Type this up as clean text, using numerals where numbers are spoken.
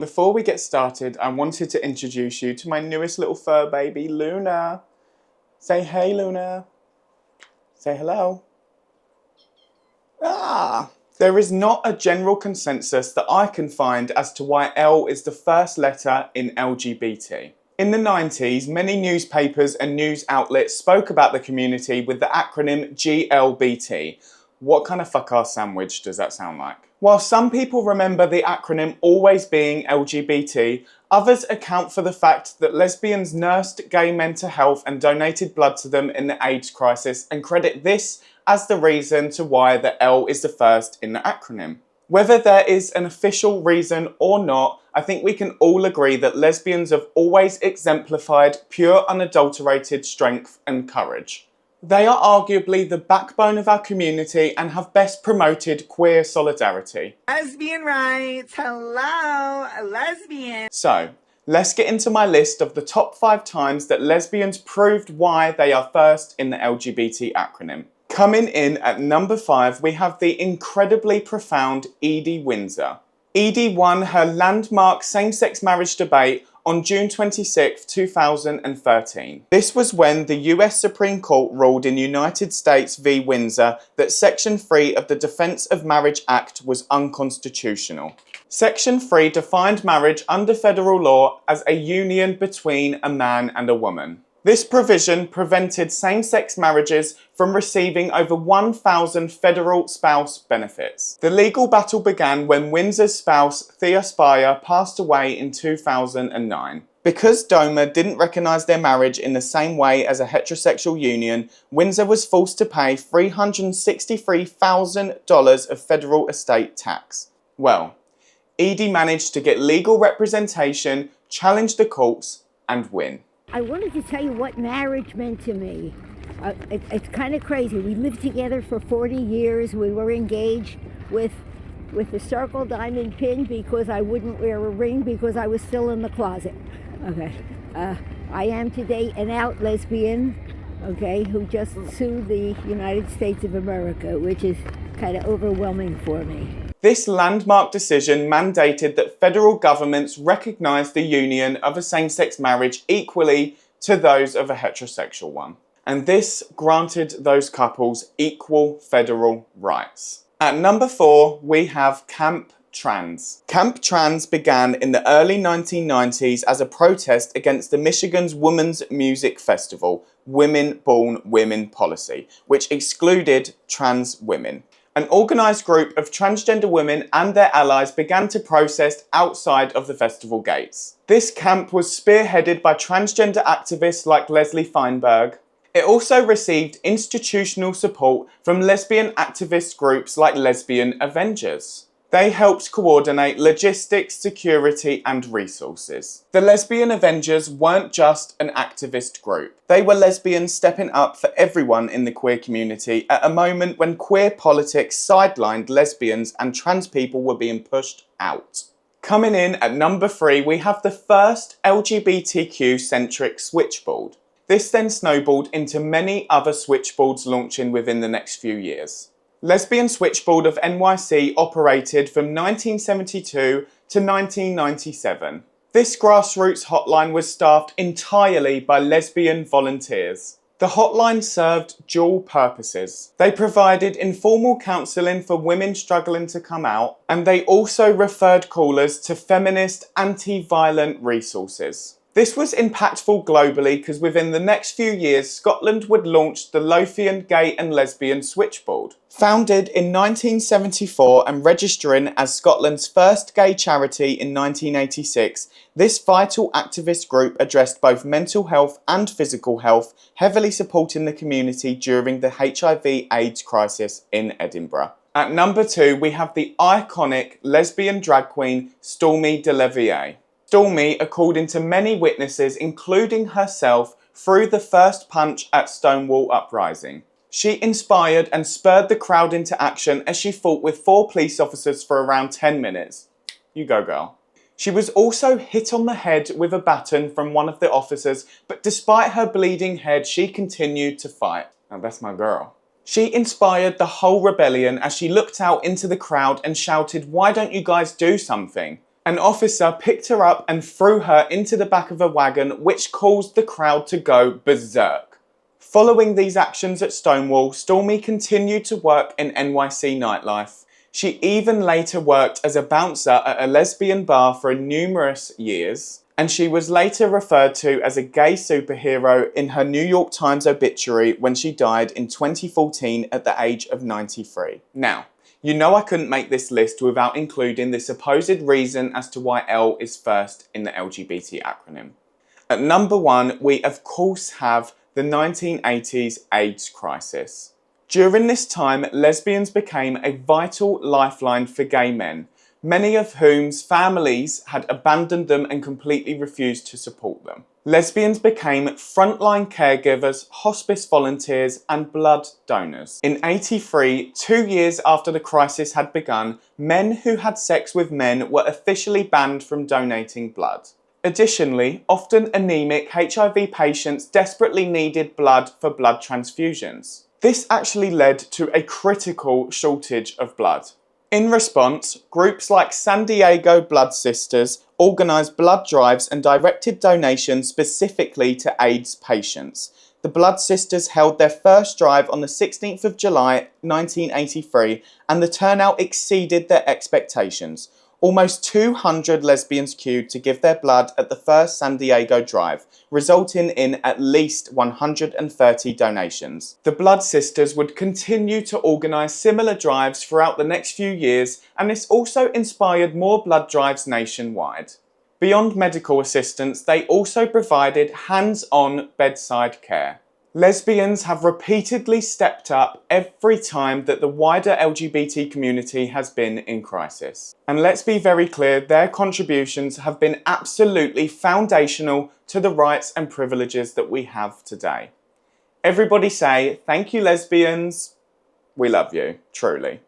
Before we get started, I wanted to introduce you to my newest little fur baby, Luna. Say hey, Luna. Say hello. There is not a general consensus that I can find as to why L is the first letter in LGBT. In the 90s, many newspapers and news outlets spoke about the community with the acronym GLBT. What kind of fuck-ass sandwich does that sound like? While some people remember the acronym always being LGBT, others account for the fact that lesbians nursed gay men to health and donated blood to them in the AIDS crisis and credit this as the reason to why the L is the first in the acronym. Whether there is an official reason or not, I think we can all agree that lesbians have always exemplified pure unadulterated strength and courage. They are arguably the backbone of our community and have best promoted queer solidarity. Lesbian rights, hello, lesbian. So, let's get into my list of the top 5 times that lesbians proved why they are first in the LGBT acronym. Coming in at number 5, we have the incredibly profound Edie Windsor. Edie won her landmark same-sex marriage debate on June 26, 2013. This was when the US Supreme Court ruled in United States v. Windsor that Section 3 of the Defense of Marriage Act was unconstitutional. Section 3 defined marriage under federal law as a union between a man and a woman. This provision prevented same-sex marriages from receiving over 1,000 federal spouse benefits. The legal battle began when Windsor's spouse, Thea Spire, passed away in 2009. Because DOMA didn't recognise their marriage in the same way as a heterosexual union, Windsor was forced to pay $363,000 of federal estate tax. Well, Edie managed to get legal representation, challenge the courts, and win. I wanted to tell you what marriage meant to me. It's kind of crazy. We lived together for 40 years. We were engaged with the circle diamond pin because I wouldn't wear a ring because I was still in the closet. Okay. I am today an out lesbian, okay, who just sued the United States of America, which is kind of overwhelming for me. This landmark decision mandated that federal governments recognise the union of a same-sex marriage equally to those of a heterosexual one. And this granted those couples equal federal rights. At number 4, we have Camp Trans. Camp Trans began in the early 1990s as a protest against the Michigan's Women's Music Festival, Women Born Women policy, which excluded trans women. An organised group of transgender women and their allies began to protest outside of the festival gates. This camp was spearheaded by transgender activists like Leslie Feinberg. It also received institutional support from lesbian activist groups like Lesbian Avengers. They helped coordinate logistics, security, and resources. The Lesbian Avengers weren't just an activist group. They were lesbians stepping up for everyone in the queer community at a moment when queer politics sidelined lesbians and trans people were being pushed out. Coming in at number 3, we have the first LGBTQ-centric switchboard. This then snowballed into many other switchboards launching within the next few years. Lesbian Switchboard of NYC operated from 1972 to 1997. This grassroots hotline was staffed entirely by lesbian volunteers. The hotline served dual purposes. They provided informal counselling for women struggling to come out, and they also referred callers to feminist, anti-violent resources. This was impactful globally because within the next few years, Scotland would launch the Lothian Gay and Lesbian Switchboard. Founded in 1974 and registering as Scotland's first gay charity in 1986, this vital activist group addressed both mental health and physical health, heavily supporting the community during the HIV/AIDS crisis in Edinburgh. At number 2, we have the iconic lesbian drag queen Stormy DeLevier. Stormy, according to many witnesses, including herself, threw the first punch at Stonewall Uprising. She inspired and spurred the crowd into action as she fought with 4 police officers for around 10 minutes. You go, girl. She was also hit on the head with a baton from one of the officers, but despite her bleeding head, she continued to fight. Now that's my girl. She inspired the whole rebellion as she looked out into the crowd and shouted, "Why don't you guys do something?" An officer picked her up and threw her into the back of a wagon, which caused the crowd to go berserk. Following these actions at Stonewall, Stormy continued to work in NYC nightlife. She even later worked as a bouncer at a lesbian bar for numerous years, and she was later referred to as a gay superhero in her New York Times obituary when she died in 2014 at the age of 93. Now, you know I couldn't make this list without including the supposed reason as to why L is first in the LGBT acronym. At number 1, we of course have the 1980s AIDS crisis. During this time, lesbians became a vital lifeline for gay men, many of whom's families had abandoned them and completely refused to support them. Lesbians became frontline caregivers, hospice volunteers, and blood donors. In '83, 2 years after the crisis had begun, men who had sex with men were officially banned from donating blood. Additionally, often anemic HIV patients desperately needed blood for blood transfusions. This actually led to a critical shortage of blood. In response, groups like San Diego Blood Sisters organised blood drives and directed donations specifically to AIDS patients. The Blood Sisters held their first drive on the 16th of July 1983, and the turnout exceeded their expectations. Almost 200 lesbians queued to give their blood at the first San Diego drive, resulting in at least 130 donations. The Blood Sisters would continue to organise similar drives throughout the next few years, and this also inspired more blood drives nationwide. Beyond medical assistance, they also provided hands-on bedside care. Lesbians have repeatedly stepped up every time that the wider LGBT community has been in crisis. And let's be very clear, their contributions have been absolutely foundational to the rights and privileges that we have today. Everybody say, thank you lesbians, we love you, truly.